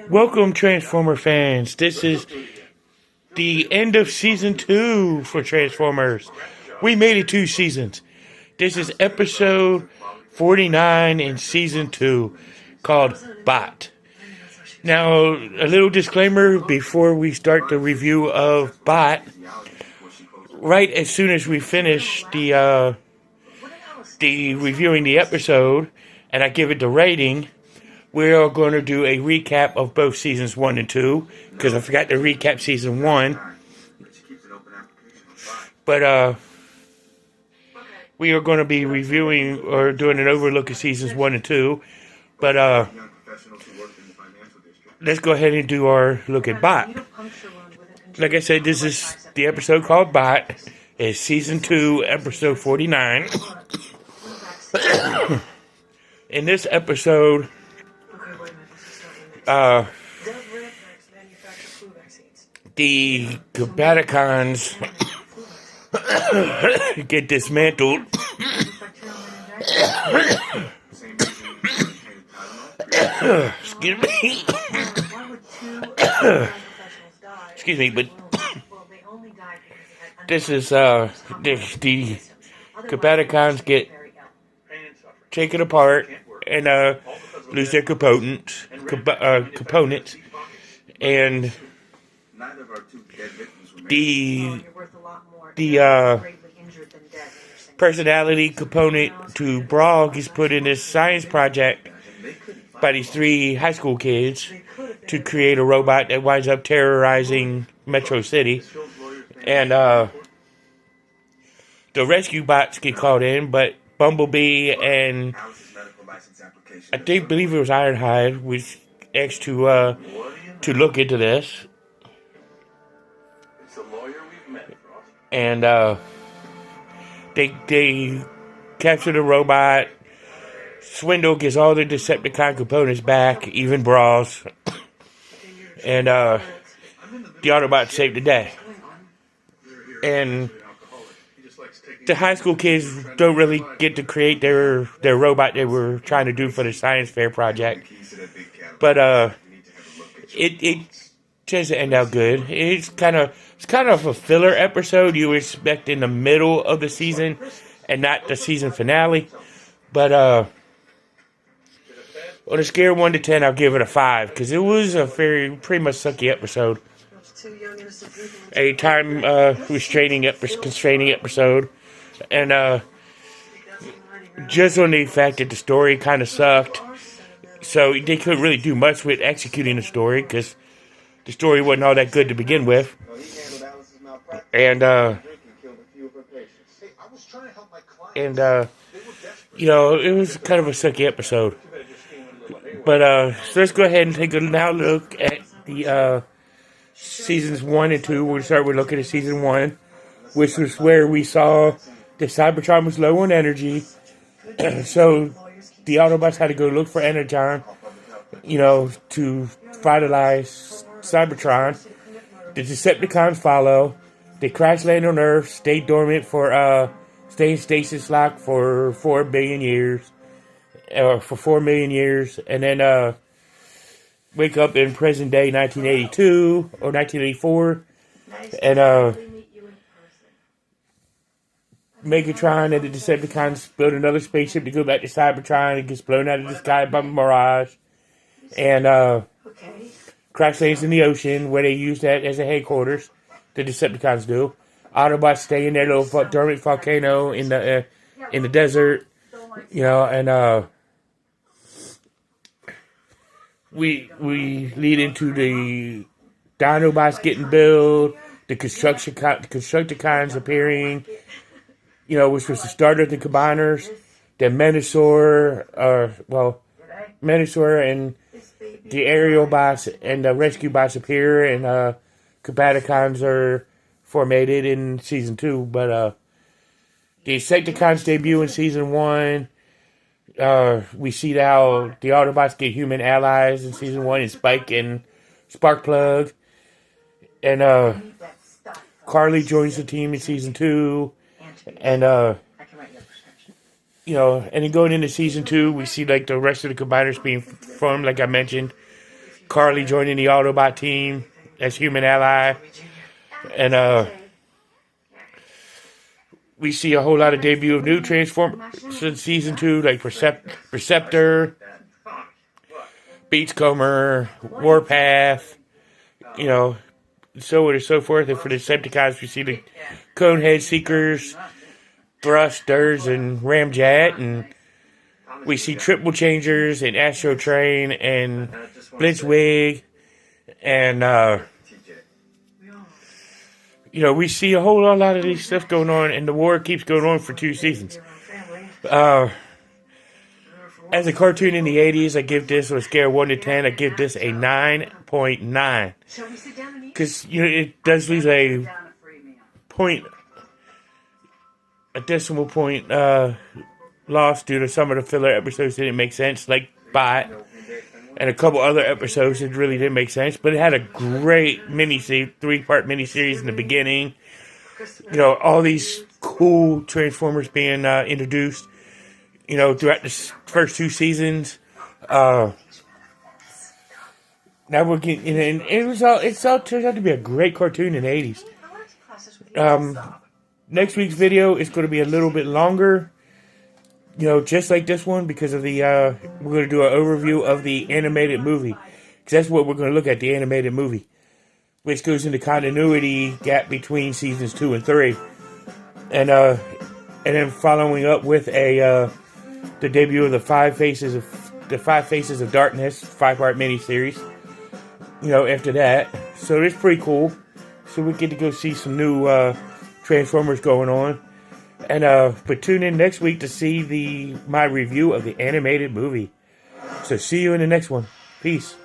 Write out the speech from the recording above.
Welcome, Transformer fans. This is the end of season 2 for Transformers. We made it 2 seasons. This is episode 49 in season 2 called B.O.T. Now, a little disclaimer before we start the review of B.O.T. Right as soon as we finish the reviewing the episode and I give it the rating, we're going to do a recap of both seasons 1 and 2, because I forgot to recap season 1. But we are going to be reviewing or doing an overlook of seasons 1 and 2. But let's go ahead and do our look at B.O.T. Like I said, this is the episode called B.O.T. It's season 2, episode 49. In this episode, the Combaticons get dismantled. Excuse me. Excuse me, but this is the Combaticons get taken apart and lose their components, and the personality component to Brog is put in this science project by these 3 high school kids to create a robot that winds up terrorizing Metro City. And the rescue bots get called in, but Bumblebee and I believe it was Ironhide, which asked to look into this. And they capture the robot. Swindle gets all the Decepticon components back, even Brawls. And the Autobots save the day. And the high school kids don't really get to create their robot they were trying to do for the science fair project. But it tends to end out good. It's kind of a filler episode you expect in the middle of the season and not the season finale. But on a scale of 1 to 10, I'll give it a 5 because it was a pretty much sucky episode. A time constraining episode. And just on the fact that the story kind of sucked, so they couldn't really do much with executing the story because the story wasn't all that good to begin with. And you know, it was kind of a sucky episode. But so let's go ahead and take a now look at the seasons 1 and 2. We'll start with looking at season 1, which was where we saw that Cybertron was low on energy. So the Autobots had to go look for Energon, you know, to vitalize Cybertron. The Decepticons follow. They crash land on Earth, stay dormant for stay in stasis lock for 4 billion years. For 4 million years, and then wake up in present day 1982 or 1984, and Megatron and the Decepticons build another spaceship to go back to Cybertron. It gets blown out of the sky by Mirage, and crash lands in the ocean where they use that as a headquarters. The Decepticons do. Autobots stay in their little dormant volcano in the desert, you know, and we lead into the Dinobots getting built, the Constructicons appearing, you know, which was the start of the Combiners. The Menasor and the Aerial bots and the Rescue bots appear, and Combaticons are formated in season 2. But the Insecticons debut in season 1. We see how the Autobots get human allies in season 1 in Spike and Sparkplug. And Carly joins the team in season 2. And you know, and then going into season 2, we see like the rest of the combiners being formed, like I mentioned. Carly joining the Autobot team as human ally. And we see a whole lot of debut of new Transformers in season 2, like Perceptor, Beachcomber, Warpath, you know, so on and so forth. And for the Decepticons, we see the Conehead Seekers, Thrusters, and Ramjet, and we see Triple Changers and Astro Train and Blitzwig, and you know, we see a whole lot of these stuff going on, and the war keeps going on for 2 seasons. As a cartoon in the 80s, I give this on a scale of 1 to 10. I give this a 9.9. Because, you know, it does lose a decimal point loss due to some of the filler episodes that didn't make sense, like B.O.T. and a couple other episodes that really didn't make sense. But it had a great 3-part miniseries in the beginning. You know, all these cool Transformers being introduced, you know, throughout the first 2 seasons. Now we're getting, and it's all turned out to be a great cartoon in the 80s. Next week's video is going to be a little bit longer, you know, just like this one, because of the, we're going to do an overview of the animated movie. Because that's what we're going to look at, the animated movie. Which goes into continuity gap between seasons 2 and 3. And then following up with the debut of the Five Faces of Darkness 5-part miniseries. You know, after that. So it's pretty cool. So we get to go see some new Transformers going on. And but tune in next week to see my review of the animated movie. So see you in the next one. Peace.